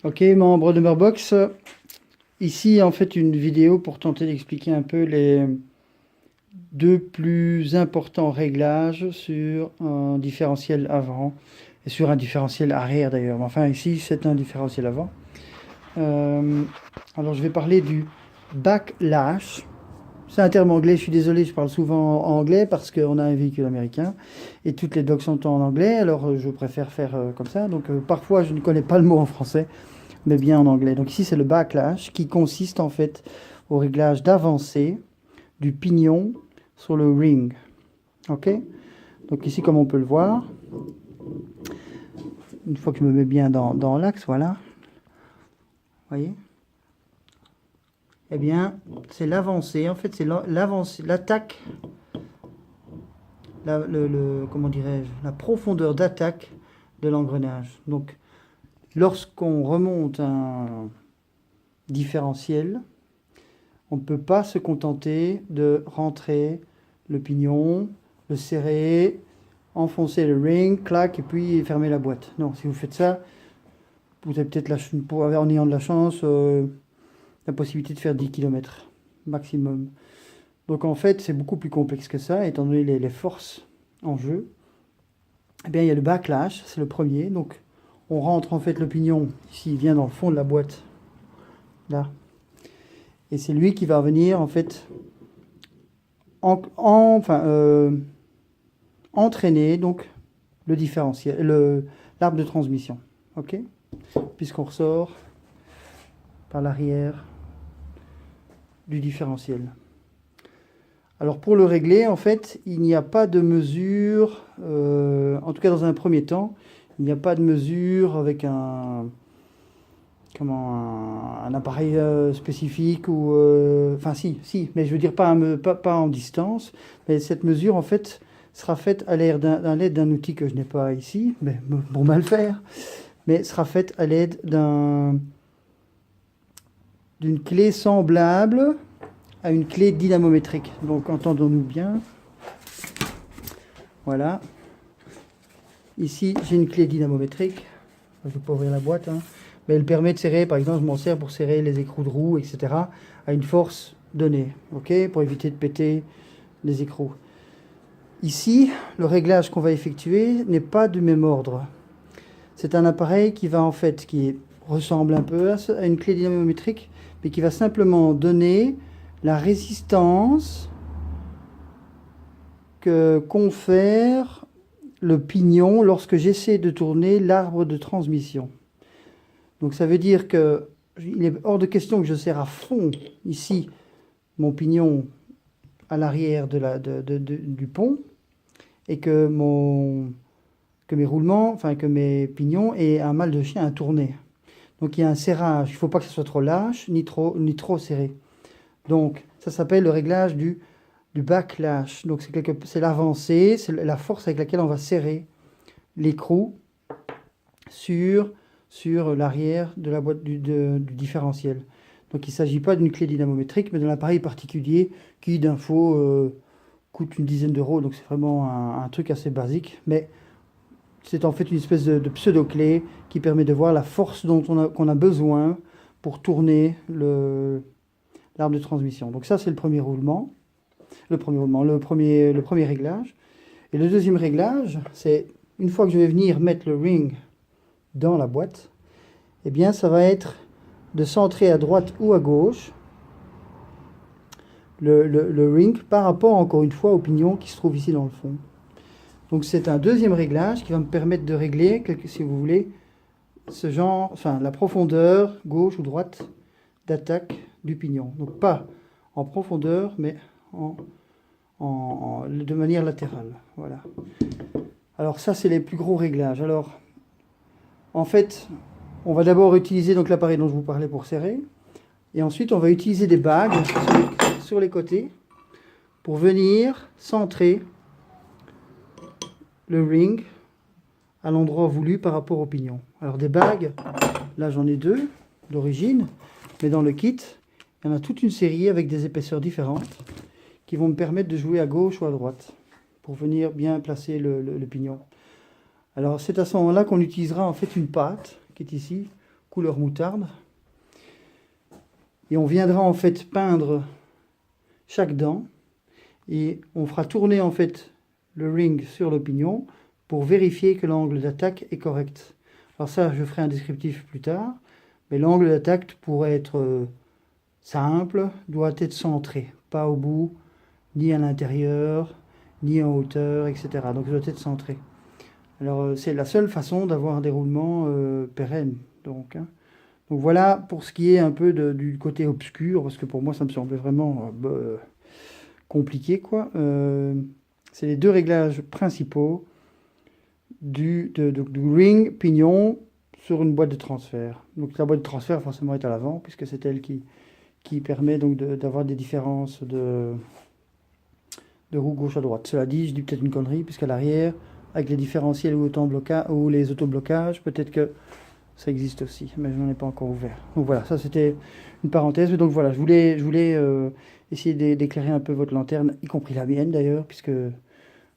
Ok, membre de Murbox, ici en fait une vidéo pour tenter d'expliquer un peu les deux plus importants réglages sur un différentiel avant et sur un différentiel arrière d'ailleurs. Enfin ici c'est un différentiel avant. Euh, alors je vais parler du backlash. C'est un terme anglais, je suis désolé, je parle souvent en anglais parce qu'on a un véhicule américain et toutes les docs sont en anglais, alors je préfère faire comme ça. Donc parfois je ne connais pas le mot en français, mais bien en anglais. Donc ici c'est le backlash qui consiste en fait au réglage d'avancée du pignon sur le ring. Ok. Donc ici comme on peut le voir, une fois que je me mets bien dans l'axe, voilà. Voyez. Eh bien c'est l'avancée, en fait c'est l'avancée, l'attaque, comment dirais-je, la profondeur d'attaque de l'engrenage. Donc lorsqu'on remonte un différentiel, on ne peut pas se contenter de rentrer le pignon, le serrer, enfoncer le ring, clac, et puis fermer la boîte. Non, si vous faites ça, vous avez peut-être, en ayant de la chance, la possibilité de faire 10 km maximum. Donc en fait, c'est beaucoup plus complexe que ça, étant donné les forces en jeu. Eh bien, il y a le backlash, c'est le premier. Donc on rentre en fait le pignon, ici, il vient dans le fond de la boîte, là. Et c'est lui qui va venir en fait entraîner donc le différentiel, l'arbre de transmission. Ok. Puisqu'on ressort par l'arrière du différentiel. Alors pour le régler, en fait, il n'y a pas de mesure, en tout cas dans un premier temps, il n'y a pas de mesure avec un appareil spécifique ou enfin si, mais je veux dire pas en distance, mais cette mesure en fait sera faite à l'aide d'un outil que je n'ai pas ici, mais pour mal faire, mais sera faite à l'aide d'une clé semblable à une clé dynamométrique. Donc entendons-nous bien. Voilà. Ici j'ai une clé dynamométrique. Je ne vais pas ouvrir la boîte, hein. Mais elle permet de serrer, par exemple, je m'en sers pour serrer les écrous de roue, etc., à une force donnée, ok, pour éviter de péter les écrous. Ici, le réglage qu'on va effectuer n'est pas du même ordre. C'est un appareil qui va en fait, ressemble un peu à une clé dynamométrique, mais qui va simplement donner la résistance que confère le pignon lorsque j'essaie de tourner l'arbre de transmission. Donc ça veut dire que il est hors de question que je serre à fond ici mon pignon à l'arrière du pont et que mes roulements, enfin que mes pignons aient un mal de chien à tourner. Donc il y a un serrage, il ne faut pas que ce soit trop lâche ni trop serré. Donc ça s'appelle le réglage du backlash. Donc c'est l'avancée, c'est la force avec laquelle on va serrer l'écrou sur l'arrière de la boîte du différentiel. Donc il ne s'agit pas d'une clé dynamométrique, mais d'un appareil particulier qui, d'info, coûte une dizaine d'euros. Donc c'est vraiment un truc assez basique. Mais c'est en fait une espèce de pseudo-clé qui permet de voir la force qu'on a besoin pour tourner l'arbre de transmission. Donc ça, c'est le premier roulement. Le premier réglage. Et le deuxième réglage, c'est une fois que je vais venir mettre le ring dans la boîte, eh bien ça va être de centrer à droite ou à gauche le ring par rapport encore une fois au pignon qui se trouve ici dans le fond. Donc c'est un deuxième réglage qui va me permettre de régler, si vous voulez, ce genre, enfin la profondeur gauche ou droite d'attaque du pignon. Donc pas en profondeur, mais de manière latérale. Voilà. Alors ça c'est les plus gros réglages. Alors en fait, on va d'abord utiliser donc l'appareil dont je vous parlais pour serrer. Et ensuite, on va utiliser des bagues sur les côtés pour venir centrer le ring à l'endroit voulu par rapport au pignon. Alors des bagues, là j'en ai deux d'origine, mais dans le kit, il y en a toute une série avec des épaisseurs différentes qui vont me permettre de jouer à gauche ou à droite pour venir bien placer le pignon. Alors c'est à ce moment-là qu'on utilisera en fait une pâte qui est ici, couleur moutarde. Et on viendra en fait peindre chaque dent. Et on fera tourner en fait le ring sur le pignon pour vérifier que l'angle d'attaque est correct. Alors ça, je ferai un descriptif plus tard. Mais l'angle d'attaque pourrait être simple, doit être centré. Pas au bout, ni à l'intérieur, ni en hauteur, etc. Donc il doit être centré. Alors c'est la seule façon d'avoir un déroulement pérenne. Donc voilà pour ce qui est un peu du côté obscur, parce que pour moi ça me semblait vraiment compliqué, quoi. C'est les deux réglages principaux du ring pignon sur une boîte de transfert. Donc la boîte de transfert forcément est à l'avant, puisque c'est elle qui permet donc d'avoir des différences de roue gauche à droite. Cela dit, je dis peut-être une connerie, puisqu'à l'arrière, avec les différentiels ou les autoblocages, peut-être que ça existe aussi, mais je n'en ai pas encore ouvert. Donc voilà, ça c'était une parenthèse. Donc voilà, je voulais essayer d'éclairer un peu votre lanterne, y compris la mienne d'ailleurs, puisque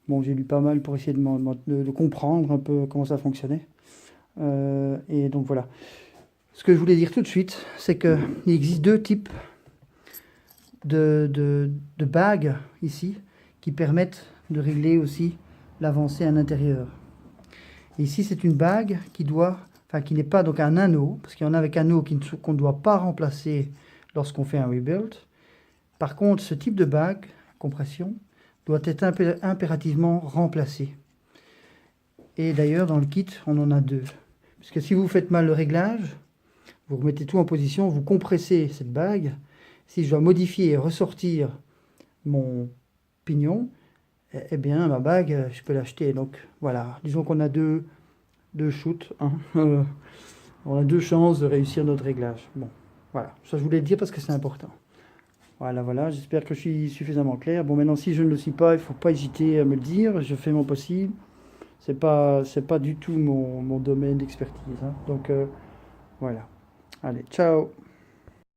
bon, j'ai lu pas mal pour essayer de comprendre un peu comment ça fonctionnait. Et donc voilà. Ce que je voulais dire tout de suite, c'est qu'il existe deux types de bagues ici qui permettent de régler aussi l'avancée à l'intérieur. Ici, c'est une bague qui n'est pas donc un anneau, parce qu'il y en a avec anneau qu'on ne doit pas remplacer lorsqu'on fait un rebuild. Par contre, ce type de bague, compression, doit être impérativement remplacé. Et d'ailleurs, dans le kit, on en a deux. Parce que si vous faites mal le réglage, vous remettez tout en position, vous compressez cette bague. Si je dois modifier et ressortir mon pignon, eh bien, ma bague, je peux l'acheter. Donc, voilà. Disons qu'on a deux shoots. Hein. On a deux chances de réussir notre réglage. Bon, voilà. Ça, je voulais le dire parce que c'est important. Voilà. J'espère que je suis suffisamment clair. Bon, maintenant, si je ne le suis pas, il ne faut pas hésiter à me le dire. Je fais mon possible. C'est pas du tout mon domaine d'expertise. Hein. Donc, voilà. Allez, ciao!